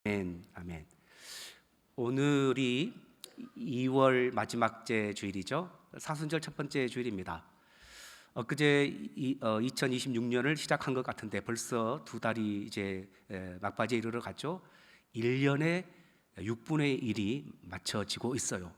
아멘, 아멘. 오늘이 2월 마지막 주일이죠. 사순절 첫 번째 주일입니다. 엊그제 2026년을 시작한 것 같은데 벌써 두 달이 이제 막바지에 이르러 갔죠. 1년의 6분의 1이 맞춰지고 있어요.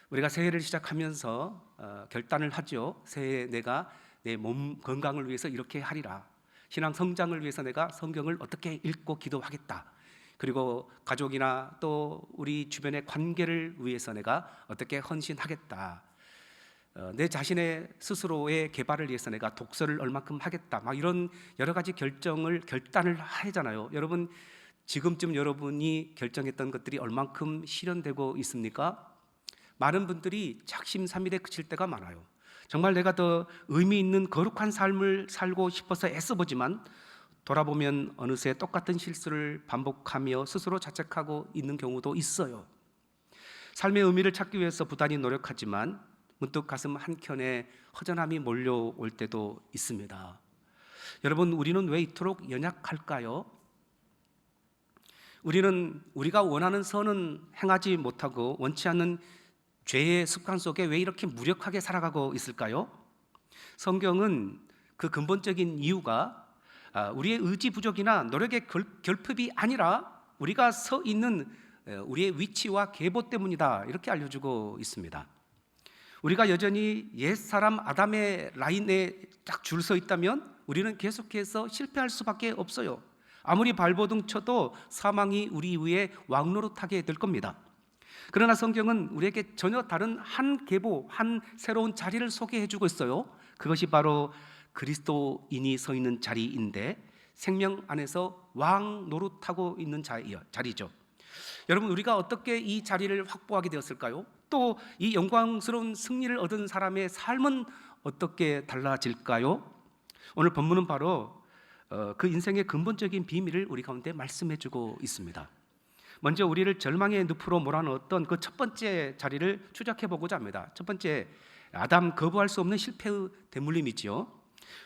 우리가 새해를 시작하면서 결단을 하죠. 새해에 내가 내 몸 건강을 위해서 이렇게 하리라. 신앙 성장을 위해서 내가 성경을 어떻게 읽고 기도하겠다. 그리고 가족이나 또 우리 주변의 관계를 위해서 내가 어떻게 헌신하겠다. 내 자신의 스스로의 개발을 위해서 내가 독서를 얼마큼 하겠다. 막 이런 여러 가지 결단을 하잖아요. 여러분, 지금쯤 여러분이 결정했던 것들이 얼만큼 실현되고 있습니까? 많은 분들이 작심삼일에 그칠 때가 많아요. 정말 내가 더 의미 있는 거룩한 삶을 살고 싶어서 애써보지만 돌아보면 어느새 똑같은 실수를 반복하며 스스로 자책하고 있는 경우도 있어요. 삶의 의미를 찾기 위해서 부단히 노력하지만 문득 가슴 한켠에 허전함이 몰려올 때도 있습니다. 여러분, 우리는 왜 이토록 연약할까요? 우리는 우리가 원하는 선은 행하지 못하고 원치 않는 죄의 습관 속에 왜 이렇게 무력하게 살아가고 있을까요? 성경은 그 근본적인 이유가 우리의 의지 부족이나 노력의 결핍이 아니라 우리가 서 있는 우리의 위치와 계보 때문이다, 이렇게 알려주고 있습니다. 우리가 여전히 옛사람 아담의 라인에 딱 줄 서 있다면 우리는 계속해서 실패할 수밖에 없어요. 아무리 발버둥 쳐도 사망이 우리 위에 왕노릇하게 될 겁니다. 그러나 성경은 우리에게 전혀 다른 한 계보, 한 새로운 자리를 소개해주고 있어요. 그것이 바로 그리스도인이 서 있는 자리인데 생명 안에서 왕 노릇하고 있는 자리죠. 여러분, 우리가 어떻게 이 자리를 확보하게 되었을까요? 또 이 영광스러운 승리를 얻은 사람의 삶은 어떻게 달라질까요? 오늘 본문은 바로 그 인생의 근본적인 비밀을 우리 가운데 말씀해주고 있습니다. 먼저 우리를 절망의 늪으로 몰아넣었던 그 첫 번째 자리를 추적해보고자 합니다. 첫 번째, 아담 거부할 수 없는 실패의 대물림이지요.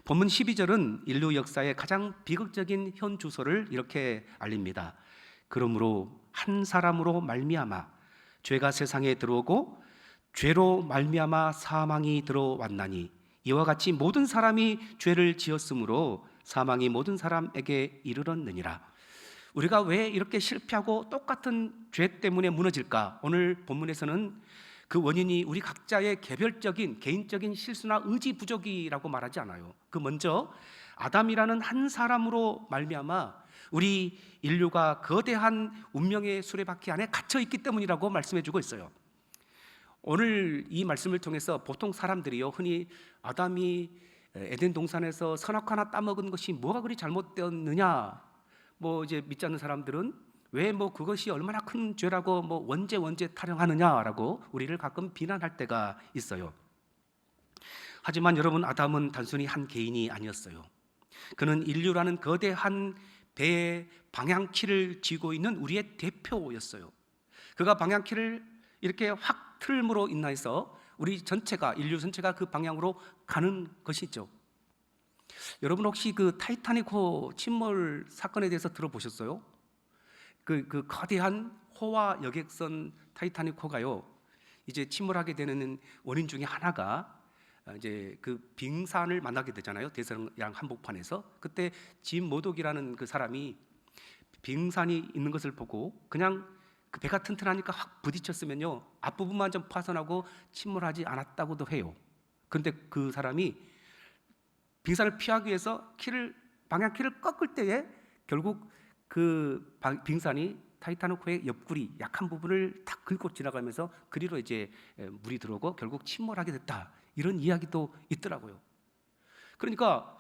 본문 12절은 인류 역사의 가장 비극적인 현 주소를 이렇게 알립니다. 그러므로 한 사람으로 말미암아 죄가 세상에 들어오고 죄로 말미암아 사망이 들어왔나니 이와 같이 모든 사람이 죄를 지었으므로 사망이 모든 사람에게 이르렀느니라. 우리가 왜 이렇게 실패하고 똑같은 죄 때문에 무너질까? 오늘 본문에서는 그 원인이 우리 각자의 개별적인 개인적인 실수나 의지 부족이라고 말하지 않아요. 그 먼저 아담이라는 한 사람으로 말미암아 우리 인류가 거대한 운명의 수레바퀴 안에 갇혀 있기 때문이라고 말씀해주고 있어요. 오늘 이 말씀을 통해서 보통 사람들이요, 흔히 아담이 에덴 동산에서 선악 하나 따먹은 것이 뭐가 그리 잘못되었느냐, 이제 믿지 않는 사람들은 왜 그것이 얼마나 큰 죄라고 원죄 타령하느냐라고 우리를 가끔 비난할 때가 있어요. 하지만 여러분, 아담은 단순히 한 개인이 아니었어요. 그는 인류라는 거대한 배의 방향키를 쥐고 있는 우리의 대표였어요. 그가 방향키를 이렇게 확 틀므로 인하여서 우리 전체가, 인류 전체가 그 방향으로 가는 것이죠. 여러분, 혹시 그 타이타닉호 침몰 사건에 대해서 들어보셨어요? 그 거대한 호화 여객선 타이타닉호가요, 이제 침몰하게 되는 원인 중에 하나가 이제 그 빙산을 만나게 되잖아요. 대서양 한복판에서. 그때 짐 모독이라는 그 사람이 빙산이 있는 것을 보고 그냥 그 배가 튼튼하니까 확 부딪혔으면요, 앞부분만 좀 파손하고 침몰하지 않았다고도 해요. 그런데 그 사람이 빙산을 피하기 위해서 방향키를 꺾을 때에 결국 그 빙산이 타이타닉호의 옆구리 약한 부분을 탁 긁고 지나가면서 그리로 이제 물이 들어오고 결국 침몰하게 됐다, 이런 이야기도 있더라고요. 그러니까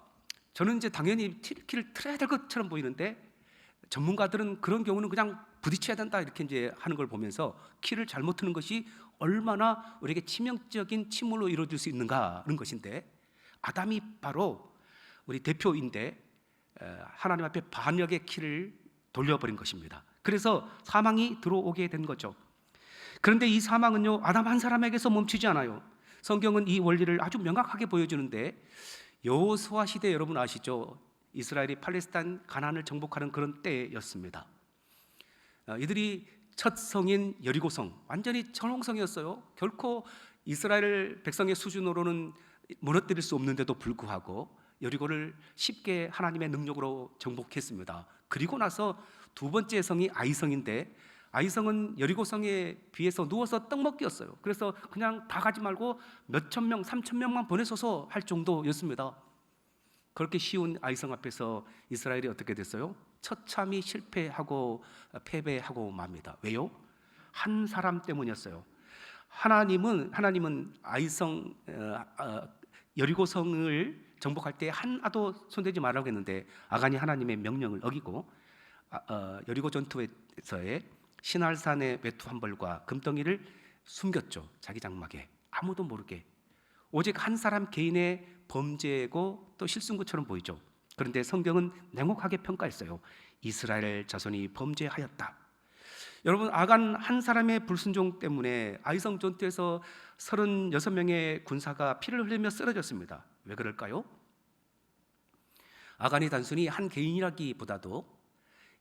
저는 이제 당연히 키를 틀어야 될 것처럼 보이는데 전문가들은 그런 경우는 그냥 부딪혀야 된다, 이렇게 이제 하는 걸 보면서 키를 잘못 트는 것이 얼마나 우리에게 치명적인 침몰로 이루어질 수 있는가 하는 것인데, 아담이 바로 우리 대표인데 하나님 앞에 반역의 키를 돌려버린 것입니다. 그래서 사망이 들어오게 된 거죠. 그런데 이 사망은요, 아담 한 사람에게서 멈추지 않아요. 성경은 이 원리를 아주 명확하게 보여주는데, 여호수아 시대 여러분 아시죠? 이스라엘이 팔레스타인 가나안을 정복하는 그런 때였습니다. 이들이 첫 성인 여리고성, 완전히 전홍성이었어요. 결코 이스라엘 백성의 수준으로는 무너뜨릴 수 없는데도 불구하고 여리고를 쉽게 하나님의 능력으로 정복했습니다. 그리고 나서 두 번째 성이 아이성인데, 아이성은 여리고성에 비해서 누워서 떡 먹기였어요. 그래서 그냥 다 가지 말고 몇천 명, 3천 명만 보내셔서 할 정도였습니다. 그렇게 쉬운 아이성 앞에서 이스라엘이 어떻게 됐어요? 처참히 실패하고 패배하고 맙니다. 왜요? 한 사람 때문이었어요. 하나님은 아이성 여리고성을 정복할 때 하나도 손대지 말라고 했는데, 아간이 하나님의 명령을 어기고 여리고 전투에서의 신할산의 외투 한 벌과 금덩이를 숨겼죠. 자기 장막에 아무도 모르게. 오직 한 사람 개인의 범죄고 또 실수인 것처럼 보이죠. 그런데 성경은 냉혹하게 평가했어요. 이스라엘 자손이 범죄하였다. 여러분, 아간 한 사람의 불순종 때문에 아이성 전투에서 36명의 군사가 피를 흘리며 쓰러졌습니다. 왜 그럴까요? 아간이 단순히 한 개인이라기보다도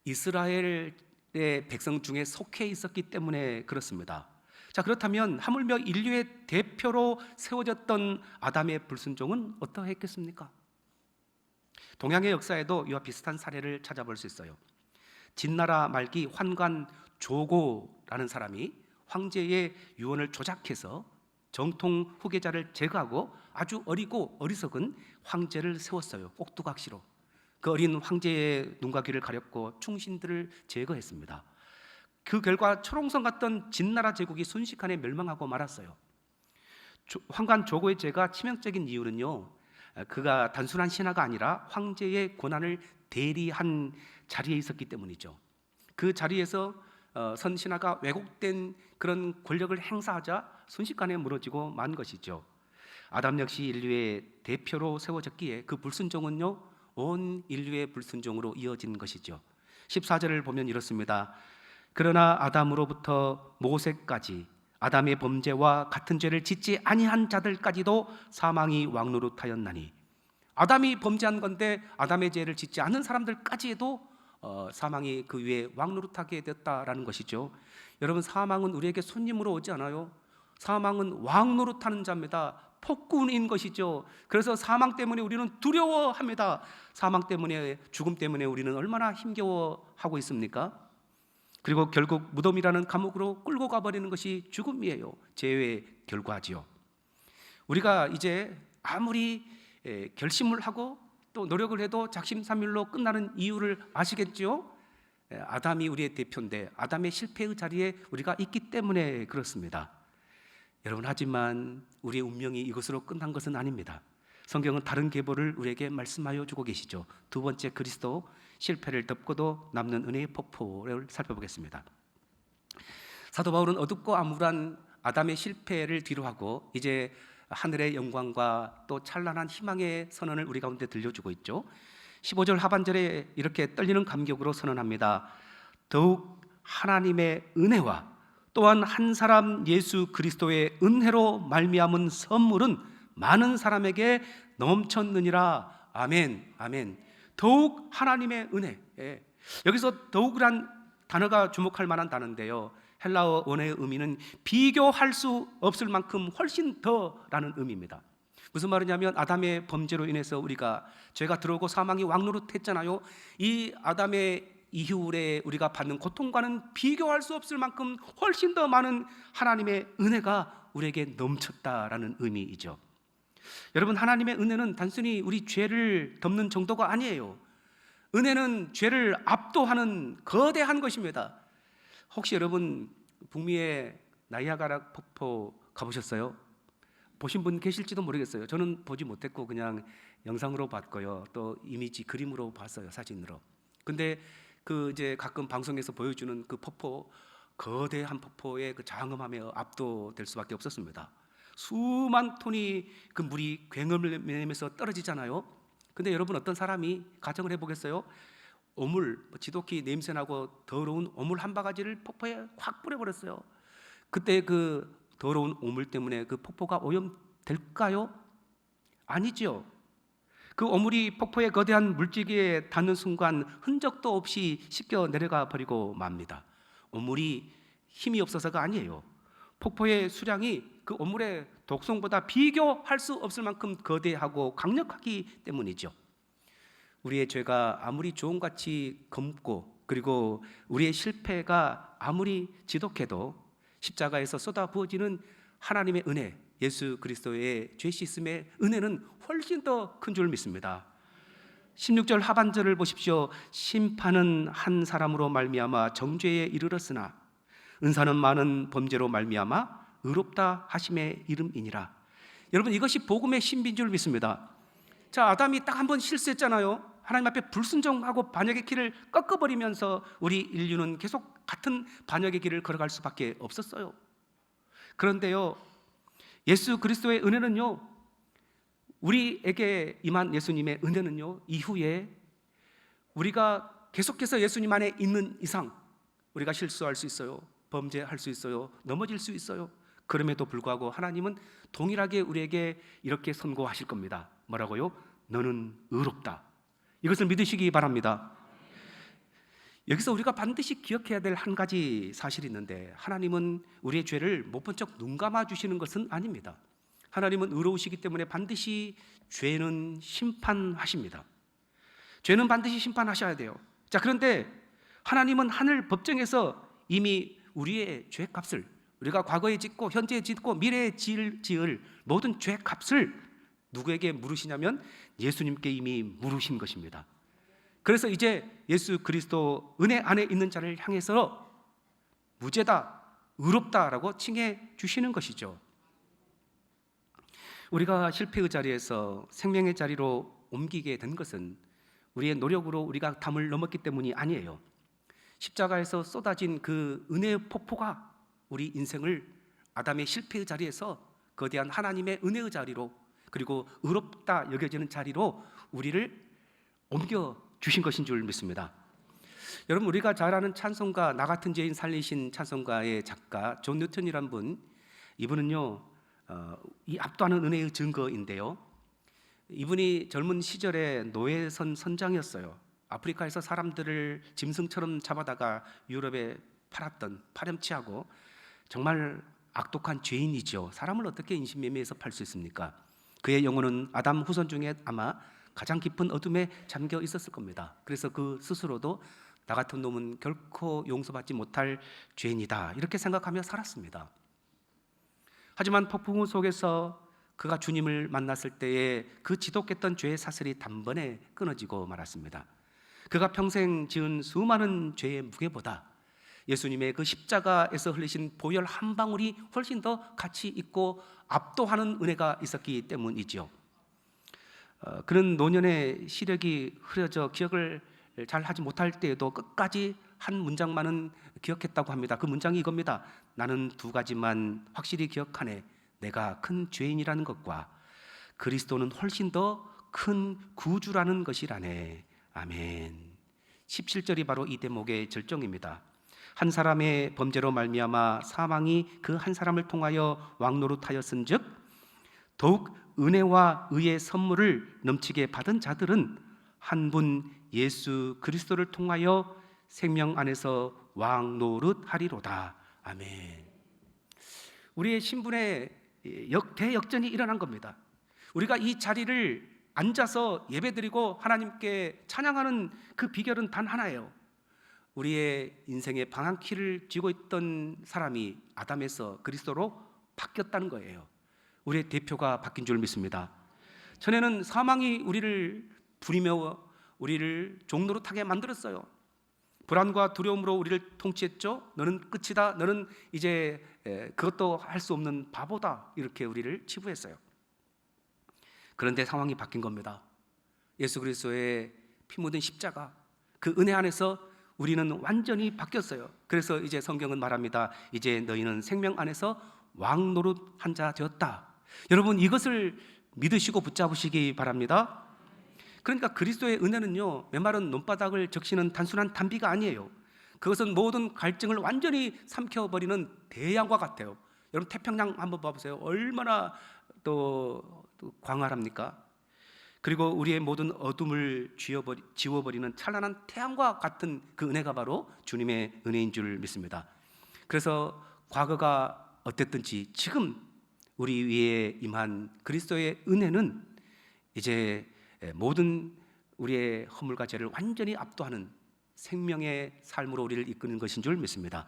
이스라엘의 백성 중에 속해 있었기 때문에 그렇습니다. 자, 그렇다면 하물며 인류의 대표로 세워졌던 아담의 불순종은 어떠했겠습니까? 동양의 역사에도 이와 비슷한 사례를 찾아볼 수 있어요. 진나라 말기 환관 조고라는 사람이 황제의 유언을 조작해서 정통 후계자를 제거하고 아주 어리고 어리석은 황제를 세웠어요. 꼭두각시로. 그 어린 황제의 눈과 귀를 가렸고 충신들을 제거했습니다. 그 결과 초롱성 같던 진나라 제국이 순식간에 멸망하고 말았어요. 황관 조고의 죄가 치명적인 이유는요, 그가 단순한 신하가 아니라 황제의 권한을 대리한 자리에 있었기 때문이죠. 그 자리에서 선 신하가 왜곡된 그런 권력을 행사하자 순식간에 무너지고 만 것이죠. 아담 역시 인류의 대표로 세워졌기에 그 불순종은요, 온 인류의 불순종으로 이어진 것이죠. 14절을 보면 이렇습니다. 그러나 아담으로부터 모세까지 아담의 범죄와 같은 죄를 짓지 아니한 자들까지도 사망이 왕노릇하였나니, 아담이 범죄한 건데 아담의 죄를 짓지 않은 사람들까지도 사망이 그 위에 왕노릇하게 됐다라는 것이죠. 여러분, 사망은 우리에게 손님으로 오지 않아요. 사망은 왕노릇하는 자입니다. 폭군인 것이죠. 그래서 사망 때문에 우리는 두려워합니다. 사망 때문에, 죽음 때문에 우리는 얼마나 힘겨워하고 있습니까? 그리고 결국 무덤이라는 감옥으로 끌고 가버리는 것이 죽음이에요. 죄의 결과지요. 우리가 이제 아무리 결심을 하고 또 노력을 해도 작심삼일로 끝나는 이유를 아시겠죠? 아담이 우리의 대표인데 아담의 실패의 자리에 우리가 있기 때문에 그렇습니다. 여러분, 하지만 우리의 운명이 이것으로 끝난 것은 아닙니다. 성경은 다른 계보를 우리에게 말씀하여 주고 계시죠. 두 번째, 그리스도 실패를 덮고도 남는 은혜의 폭포를 살펴보겠습니다. 사도 바울은 어둡고 암울한 아담의 실패를 뒤로하고 이제 하늘의 영광과 또 찬란한 희망의 선언을 우리 가운데 들려주고 있죠. 15절 하반절에 이렇게 떨리는 감격으로 선언합니다. 더욱 하나님의 은혜와 또한 한 사람 예수 그리스도의 은혜로 말미암은 선물은 많은 사람에게 넘쳤느니라. 아멘, 아멘. 더욱 하나님의 은혜. 여기서 더욱이란 단어가 주목할 만한 단어인데요, 헬라어 원어의 의미는 비교할 수 없을 만큼 훨씬 더라는 의미입니다. 무슨 말이냐면, 아담의 범죄로 인해서 우리가 죄가 들어오고 사망이 왕노릇했잖아요. 이 아담의 이후에 우리가 받는 고통과는 비교할 수 없을 만큼 훨씬 더 많은 하나님의 은혜가 우리에게 넘쳤다라는 의미이죠. 여러분, 하나님의 은혜는 단순히 우리 죄를 덮는 정도가 아니에요. 은혜는 죄를 압도하는 거대한 것입니다. 혹시 여러분 북미의 나이아가라 폭포 가보셨어요? 보신 분 계실지도 모르겠어요. 저는 보지 못했고 그냥 영상으로 봤고요, 또 이미지 그림으로 봤어요, 사진으로. 근데 그 이제 가끔 방송에서 보여주는 그 폭포, 거대한 폭포의 그 장엄함에 압도될 수밖에 없었습니다. 수만 톤이 그 물이 굉음을 내면서 떨어지잖아요. 근데 여러분, 어떤 사람이 가정을 해보겠어요? 오물, 지독히 냄새나고 더러운 오물 한 바가지를 폭포에 확 뿌려버렸어요. 그때 그 더러운 오물 때문에 그 폭포가 오염될까요? 아니죠. 그 오물이 폭포의 거대한 물질기에 닿는 순간 흔적도 없이 씻겨 내려가 버리고 맙니다. 오물이 힘이 없어서가 아니에요. 폭포의 수량이 그 오물의 독성보다 비교할 수 없을 만큼 거대하고 강력하기 때문이죠. 우리의 죄가 아무리 조음같이 검고, 그리고 우리의 실패가 아무리 지독해도 십자가에서 쏟아 부어지는 하나님의 은혜, 예수 그리스도의 죄 씻음의 은혜는 훨씬 더 큰 줄 믿습니다. 16절 하반절을 보십시오. 심판은 한 사람으로 말미암아 정죄에 이르렀으나 은사는 많은 범죄로 말미암아 의롭다 하심의 이름이니라. 여러분, 이것이 복음의 신비인 줄 믿습니다. 자, 아담이 딱 한 번 실수했잖아요. 하나님 앞에 불순종하고 반역의 길을 꺾어버리면서 우리 인류는 계속 같은 반역의 길을 걸어갈 수밖에 없었어요. 그런데요, 예수 그리스도의 은혜는요, 우리에게 임한 예수님의 은혜는요, 이후에 우리가 계속해서 예수님 안에 있는 이상 우리가 실수할 수 있어요. 범죄할 수 있어요. 넘어질 수 있어요. 그럼에도 불구하고 하나님은 동일하게 우리에게 이렇게 선고하실 겁니다. 뭐라고요? 너는 의롭다. 이것을 믿으시기 바랍니다. 여기서 우리가 반드시 기억해야 될 한 가지 사실이 있는데, 하나님은 우리의 죄를 못 본 척 눈 감아 주시는 것은 아닙니다. 하나님은 의로우시기 때문에 반드시 죄는 심판하십니다. 죄는 반드시 심판하셔야 돼요. 자, 그런데 하나님은 하늘 법정에서 이미 우리의 죄값을, 우리가 과거에 짓고 현재에 짓고 미래에 지을 모든 죄값을 누구에게 물으시냐면 예수님께 이미 물으신 것입니다. 그래서 이제 예수 그리스도 은혜 안에 있는 자를 향해서 무죄다, 의롭다라고 칭해 주시는 것이죠. 우리가 실패의 자리에서 생명의 자리로 옮기게 된 것은 우리의 노력으로 우리가 담을 넘었기 때문이 아니에요. 십자가에서 쏟아진 그 은혜의 폭포가 우리 인생을 아담의 실패의 자리에서 거대한 하나님의 은혜의 자리로, 그리고 의롭다 여겨지는 자리로 우리를 옮겨 주신 것인 줄 믿습니다. 여러분, 우리가 잘 아는 찬송가 나 같은 죄인 살리신 찬송가의 작가 존 뉴턴이란 분, 이분은요 이 압도하는 은혜의 증거인데요, 이분이 젊은 시절에 노예선 선장이었어요. 아프리카에서 사람들을 짐승처럼 잡아다가 유럽에 팔았던 파렴치하고 정말 악독한 죄인이죠. 사람을 어떻게 인신매매해서 팔 수 있습니까? 그의 영혼은 아담 후손 중에 아마 가장 깊은 어둠에 잠겨 있었을 겁니다. 그래서 그 스스로도 나 같은 놈은 결코 용서받지 못할 죄인이다, 이렇게 생각하며 살았습니다. 하지만 폭풍우 속에서 그가 주님을 만났을 때에 그 지독했던 죄의 사슬이 단번에 끊어지고 말았습니다. 그가 평생 지은 수많은 죄의 무게보다 예수님의 그 십자가에서 흘리신 보혈 한 방울이 훨씬 더 가치 있고 압도하는 은혜가 있었기 때문이죠. 그는 노년의 시력이 흐려져 기억을 잘 하지 못할 때에도 끝까지 한 문장만은 기억했다고 합니다. 그 문장이 이겁니다. 나는 두 가지만 확실히 기억하네. 내가 큰 죄인이라는 것과 그리스도는 훨씬 더 큰 구주라는 것이라네. 아멘. 17절이 바로 이 대목의 절정입니다. 한 사람의 범죄로 말미암아 사망이 그 한 사람을 통하여 왕노릇하였은즉 더욱 은혜와 의의 선물을 넘치게 받은 자들은 한 분 예수 그리스도를 통하여 생명 안에서 왕노릇하리로다. 아멘. 우리의 신분의 대역전이 일어난 겁니다. 우리가 이 자리를 앉아서 예배드리고 하나님께 찬양하는 그 비결은 단 하나예요. 우리의 인생의 방향키를 쥐고 있던 사람이 아담에서 그리스도로 바뀌었다는 거예요. 우리의 대표가 바뀐 줄 믿습니다. 전에는 사망이 우리를 부리며 우리를 종노릇하게 만들었어요. 불안과 두려움으로 우리를 통치했죠. 너는 끝이다, 너는 이제 그것도 할 수 없는 바보다, 이렇게 우리를 치부했어요. 그런데 상황이 바뀐 겁니다. 예수 그리스도의 피 묻은 십자가, 그 은혜 안에서 우리는 완전히 바뀌었어요. 그래서 이제 성경은 말합니다. 이제 너희는 생명 안에서 왕노릇한 자 되었다. 여러분, 이것을 믿으시고 붙잡으시기 바랍니다. 그러니까 그리스도의 은혜는요, 메마른 논바닥을 적시는 단순한 단비가 아니에요. 그것은 모든 갈증을 완전히 삼켜버리는 대양과 같아요. 여러분, 태평양 한번 봐보세요. 얼마나 또 광활합니까? 그리고 우리의 모든 어둠을 지워버리는 찬란한 태양과 같은 그 은혜가 바로 주님의 은혜인 줄 믿습니다. 그래서 과거가 어땠든지 지금 우리 위에 임한 그리스도의 은혜는 이제 모든 우리의 허물과 죄를 완전히 압도하는 생명의 삶으로 우리를 이끄는 것인 줄 믿습니다.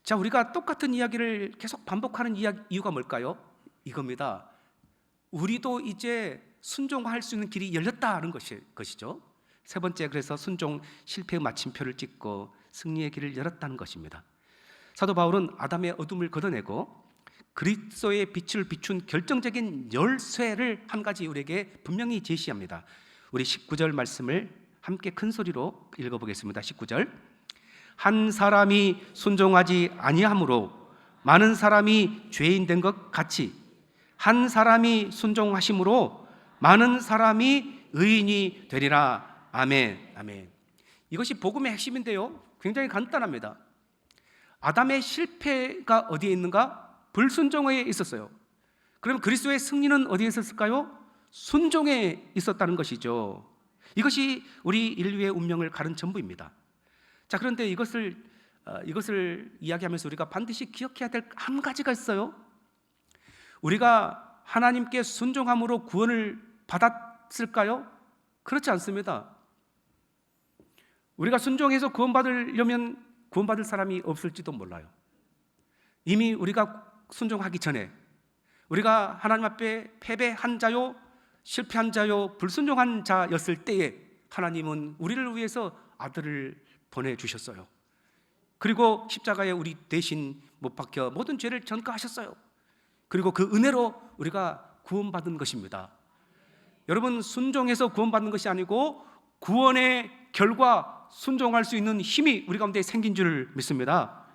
자, 우리가 똑같은 이야기를 계속 반복하는 이유가 뭘까요? 이겁니다. 우리도 이제 순종할 수 있는 길이 열렸다는 것이죠. 세 번째, 그래서 순종 실패의 마침표를 찍고 승리의 길을 열었다는 것입니다. 사도 바울은 아담의 어둠을 걷어내고 그리스도의 빛을 비춘 결정적인 열쇠를 한 가지 우리에게 분명히 제시합니다. 우리 19절 말씀을 함께 큰 소리로 읽어보겠습니다. 19절. 한 사람이 순종하지 아니함으로 많은 사람이 죄인 된 것 같이 한 사람이 순종하심으로 많은 사람이 의인이 되리라. 아멘. 아멘. 이것이 복음의 핵심인데요, 굉장히 간단합니다. 아담의 실패가 어디에 있는가? 불순종에 있었어요. 그럼 그리스도의 승리는 어디에 있었을까요? 순종에 있었다는 것이죠. 이것이 우리 인류의 운명을 가른 전부입니다. 자, 그런데 이것을 이야기하면서 우리가 반드시 기억해야 될 한 가지가 있어요. 우리가 하나님께 순종함으로 구원을 받았을까요? 그렇지 않습니다. 우리가 순종해서 구원받으려면 구원받을 사람이 없을지도 몰라요. 이미 우리가 순종하기 전에 우리가 하나님 앞에 패배한 자요, 실패한 자요, 불순종한 자였을 때에 하나님은 우리를 위해서 아들을 보내주셨어요. 그리고 십자가에 우리 대신 못 박혀 모든 죄를 전가하셨어요. 그리고 그 은혜로 우리가 구원받은 것입니다. 여러분, 순종해서 구원받는 것이 아니고 구원의 결과, 순종할 수 있는 힘이 우리 가운데 생긴 줄 믿습니다.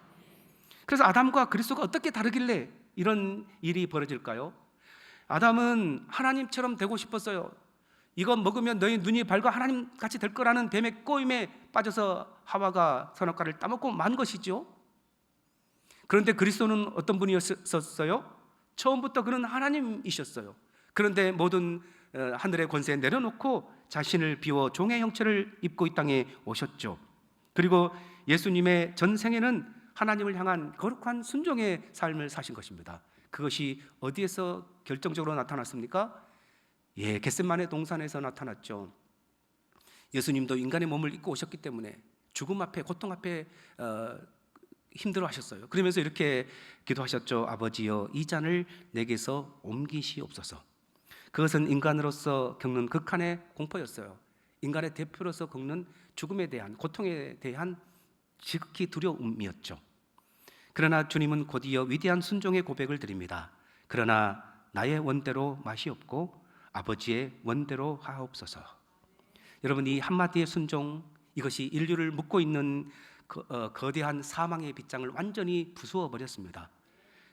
그래서 아담과 그리스도가 어떻게 다르길래 이런 일이 벌어질까요? 아담은 하나님처럼 되고 싶었어요. 이거 먹으면 너희 눈이 밝아 하나님같이 될 거라는 뱀의 꼬임에 빠져서 하와가 선악과를 따먹고 만 것이죠. 그런데 그리스도는 어떤 분이었었어요? 처음부터 그는 하나님이셨어요. 그런데 모든 하늘의 권세 내려놓고 자신을 비워 종의 형체를 입고 이 땅에 오셨죠. 그리고 예수님의 전생에는 하나님을 향한 거룩한 순종의 삶을 사신 것입니다. 그것이 어디에서 결정적으로 나타났습니까? 겟세마네 동산에서 나타났죠. 예수님도 인간의 몸을 입고 오셨기 때문에 죽음 앞에, 고통 앞에 힘들어 하셨어요. 그러면서 이렇게 기도하셨죠. 아버지여, 이 잔을 내게서 옮기시옵소서. 그것은 인간으로서 겪는 극한의 공포였어요. 인간의 대표로서 겪는 죽음에 대한, 고통에 대한 지극히 두려움이었죠. 그러나 주님은 곧이어 위대한 순종의 고백을 드립니다. 그러나 나의 원대로 마시옵고 아버지의 원대로 하옵소서. 여러분, 이 한마디의 순종, 이것이 인류를 묶고 있는 거대한 사망의 빗장을 완전히 부수어 버렸습니다.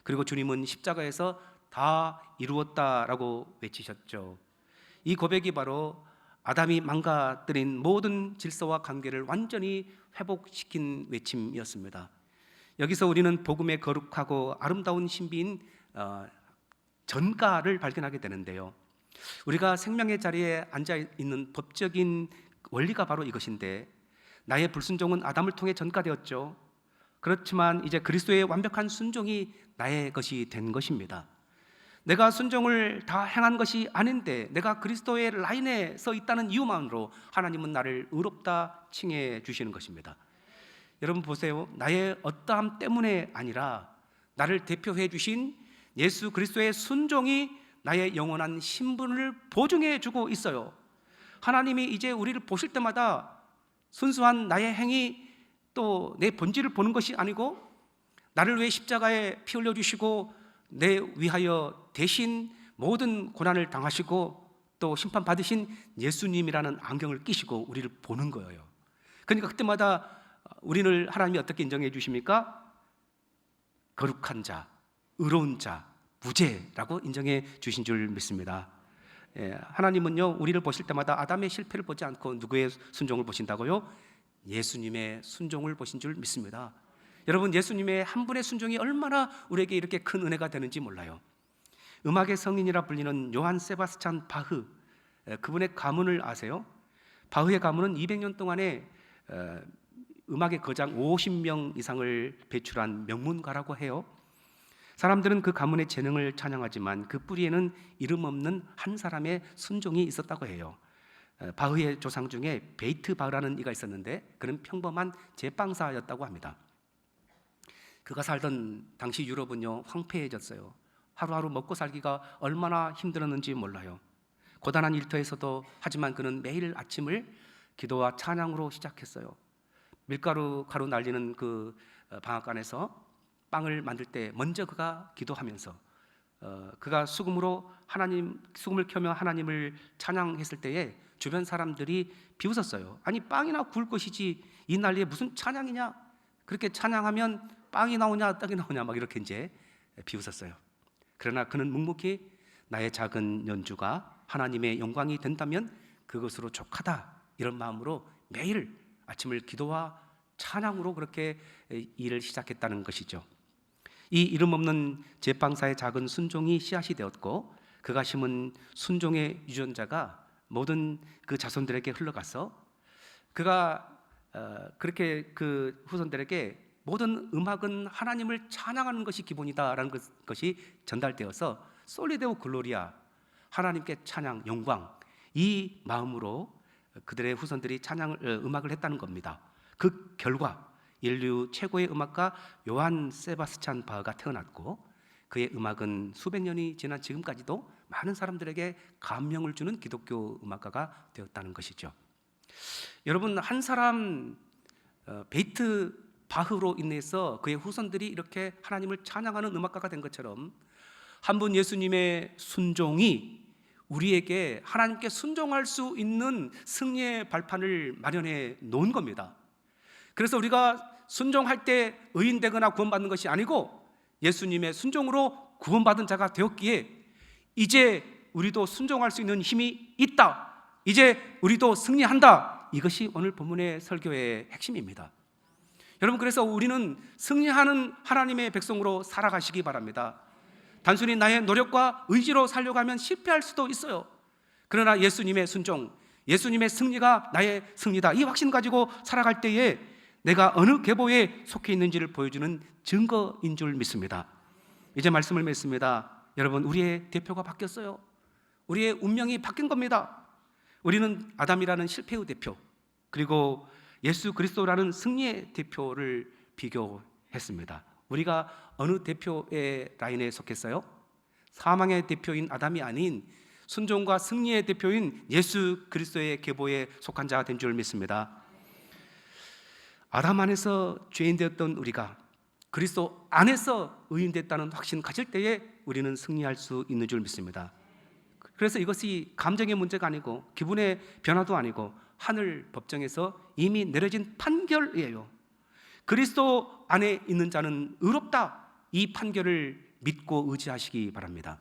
그리고 주님은 십자가에서 다 이루었다라고 외치셨죠. 이 고백이 바로 아담이 망가뜨린 모든 질서와 관계를 완전히 회복시킨 외침이었습니다. 여기서 우리는 복음의 거룩하고 아름다운 신비인 전가를 발견하게 되는데요, 우리가 생명의 자리에 앉아있는 법적인 원리가 바로 이것인데, 나의 불순종은 아담을 통해 전가되었죠. 그렇지만 이제 그리스도의 완벽한 순종이 나의 것이 된 것입니다. 내가 순종을 다 행한 것이 아닌데 내가 그리스도의 라인에 서 있다는 이유만으로 하나님은 나를 의롭다 칭해 주시는 것입니다. 여러분 보세요. 나의 어떠함 때문에 아니라 나를 대표해 주신 예수 그리스도의 순종이 나의 영원한 신분을 보증해 주고 있어요. 하나님이 이제 우리를 보실 때마다 순수한 나의 행위 또 내 본질을 보는 것이 아니고 나를 위해 십자가에 피 흘려 주시고 내 위하여 대신 모든 고난을 당하시고 또 심판 받으신 예수님이라는 안경을 끼시고 우리를 보는 거예요. 그러니까 그때마다 우리를 하나님이 어떻게 인정해 주십니까? 거룩한 자, 의로운 자, 무죄라고 인정해 주신 줄 믿습니다. 하나님은요, 우리를 보실 때마다 아담의 실패를 보지 않고 누구의 순종을 보신다고요? 예수님의 순종을 보신 줄 믿습니다. 여러분, 예수님의 한 분의 순종이 얼마나 우리에게 이렇게 큰 은혜가 되는지 몰라요. 음악의 성인이라 불리는 요한 세바스찬 바흐, 그분의 가문을 아세요? 바흐의 가문은 200년 동안에 음악의 거장 50명 이상을 배출한 명문가라고 해요. 사람들은 그 가문의 재능을 찬양하지만 그 뿌리에는 이름 없는 한 사람의 순종이 있었다고 해요. 바흐의 조상 중에 베이트 바흐라는 이가 있었는데 그는 평범한 제빵사였다고 합니다. 그가 살던 당시 유럽은요 황폐해졌어요. 하루하루 먹고 살기가 얼마나 힘들었는지 몰라요. 고단한 일터에서도 하지만 그는 매일 아침을 기도와 찬양으로 시작했어요. 밀가루 가루 날리는 그 방앗간에서 빵을 만들 때 먼저 그가 기도하면서 그가 수금을 켜며 하나님을 찬양했을 때에 주변 사람들이 비웃었어요. 아니 빵이나 구울 것이지 이 난리에 무슨 찬양이냐? 그렇게 찬양하면 빵이 나오냐 떡이 나오냐 막 이렇게 이제 비웃었어요. 그러나 그는 묵묵히 나의 작은 연주가 하나님의 영광이 된다면 그것으로 족하다 이런 마음으로 매일 아침을 기도와 찬양으로 그렇게 일을 시작했다는 것이죠. 이 이름 없는 제빵사의 작은 순종이 씨앗이 되었고 그가 심은 순종의 유전자가 모든 그 자손들에게 흘러가서 그가 그렇게 그 후손들에게 모든 음악은 하나님을 찬양하는 것이 기본이다라는 것이 전달되어서 솔리데오 글로리아 하나님께 찬양 영광 이 마음으로 그들의 후손들이 음악을 했다는 겁니다. 그 결과 인류 최고의 음악가 요한 세바스찬 바흐가 태어났고 그의 음악은 수백 년이 지난 지금까지도 많은 사람들에게 감명을 주는 기독교 음악가가 되었다는 것이죠. 여러분 한 사람 베이트 바흐로 인해서 그의 후손들이 이렇게 하나님을 찬양하는 음악가가 된 것처럼 한 분 예수님의 순종이 우리에게 하나님께 순종할 수 있는 승리의 발판을 마련해 놓은 겁니다. 그래서 우리가 순종할 때 의인되거나 구원받는 것이 아니고 예수님의 순종으로 구원받은 자가 되었기에 이제 우리도 순종할 수 있는 힘이 있다. 이제 우리도 승리한다. 이것이 오늘 본문의 설교의 핵심입니다. 여러분 그래서 우리는 승리하는 하나님의 백성으로 살아가시기 바랍니다. 단순히 나의 노력과 의지로 살려가면 실패할 수도 있어요. 그러나 예수님의 순종, 예수님의 승리가 나의 승리다 이 확신 가지고 살아갈 때에 내가 어느 계보에 속해 있는지를 보여주는 증거인 줄 믿습니다. 이제 말씀을 맺습니다. 여러분 우리의 대표가 바뀌었어요. 우리의 운명이 바뀐 겁니다. 우리는 아담이라는 실패의 대표 그리고 예수 그리스도라는 승리의 대표를 비교했습니다. 우리가 어느 대표의 라인에 속했어요? 사망의 대표인 아담이 아닌 순종과 승리의 대표인 예수 그리스도의 계보에 속한 자가 된 줄 믿습니다. 아담 안에서 죄인 되었던 우리가 그리스도 안에서 의인 됐다는 확신 가질 때에 우리는 승리할 수 있는 줄 믿습니다. 그래서 이것이 감정의 문제가 아니고 기분의 변화도 아니고 하늘 법정에서 이미 내려진 판결이에요. 그리스도 안에 있는 자는 의롭다. 이 판결을 믿고 의지하시기 바랍니다.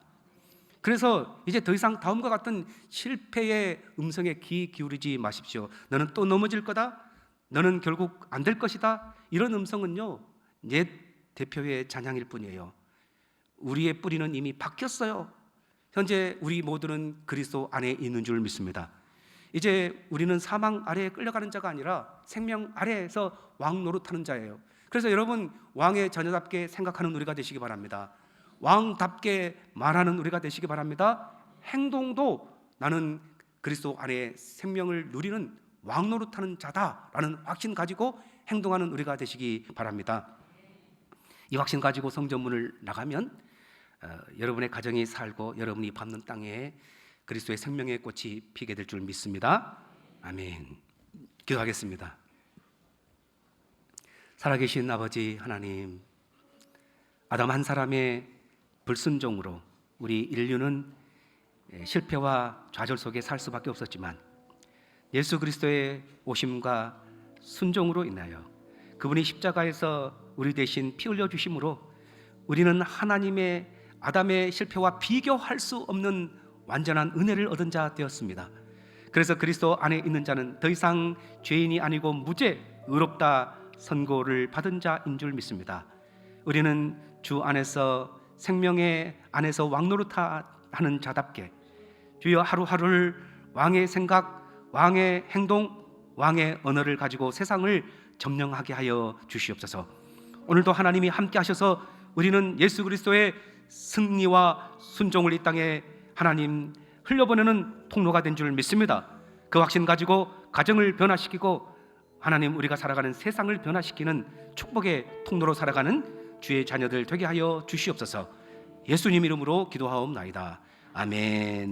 그래서 이제 더 이상 다음과 같은 실패의 음성에 귀 기울이지 마십시오. 너는 또 넘어질 거다. 너는 결국 안 될 것이다. 이런 음성은요 옛 대표의 잔향일 뿐이에요. 우리의 뿌리는 이미 바뀌었어요. 현재 우리 모두는 그리스도 안에 있는 줄 믿습니다. 이제 우리는 사망 아래에 끌려가는 자가 아니라 생명 아래에서 왕 노릇하는 자예요. 그래서 여러분 왕의 자녀답게 생각하는 우리가 되시기 바랍니다. 왕답게 말하는 우리가 되시기 바랍니다. 행동도 나는 그리스도 안에 생명을 누리는 왕 노릇하는 자다라는 확신 가지고 행동하는 우리가 되시기 바랍니다. 이 확신 가지고 성전문을 나가면 여러분의 가정이 살고 여러분이 밟는 땅에 그리스도의 생명의 꽃이 피게 될 줄 믿습니다. 아멘. 기도하겠습니다. 살아계신 아버지 하나님, 아담 한 사람의 불순종으로 우리 인류는 실패와 좌절 속에 살 수밖에 없었지만 예수 그리스도의 오심과 순종으로 인하여 그분이 십자가에서 우리 대신 피 흘려 주심으로 우리는 하나님의 아담의 실패와 비교할 수 없는 완전한 은혜를 얻은 자 되었습니다. 그래서 그리스도 안에 있는 자는 더 이상 죄인이 아니고 무죄 의롭다 선고를 받은 자인 줄 믿습니다. 우리는 주 안에서 생명의 안에서 왕노릇하는 자답게 주여 하루하루를 왕의 생각, 왕의 행동, 왕의 언어를 가지고 세상을 점령하게 하여 주시옵소서. 오늘도 하나님이 함께 하셔서 우리는 예수 그리스도의 승리와 순종을 이 땅에 하나님 흘려보내는 통로가 된 줄 믿습니다. 그 확신 가지고 가정을 변화시키고 하나님 우리가 살아가는 세상을 변화시키는 축복의 통로로 살아가는 주의 자녀들 되게 하여 주시옵소서. 예수님 이름으로 기도하옵나이다. 아멘.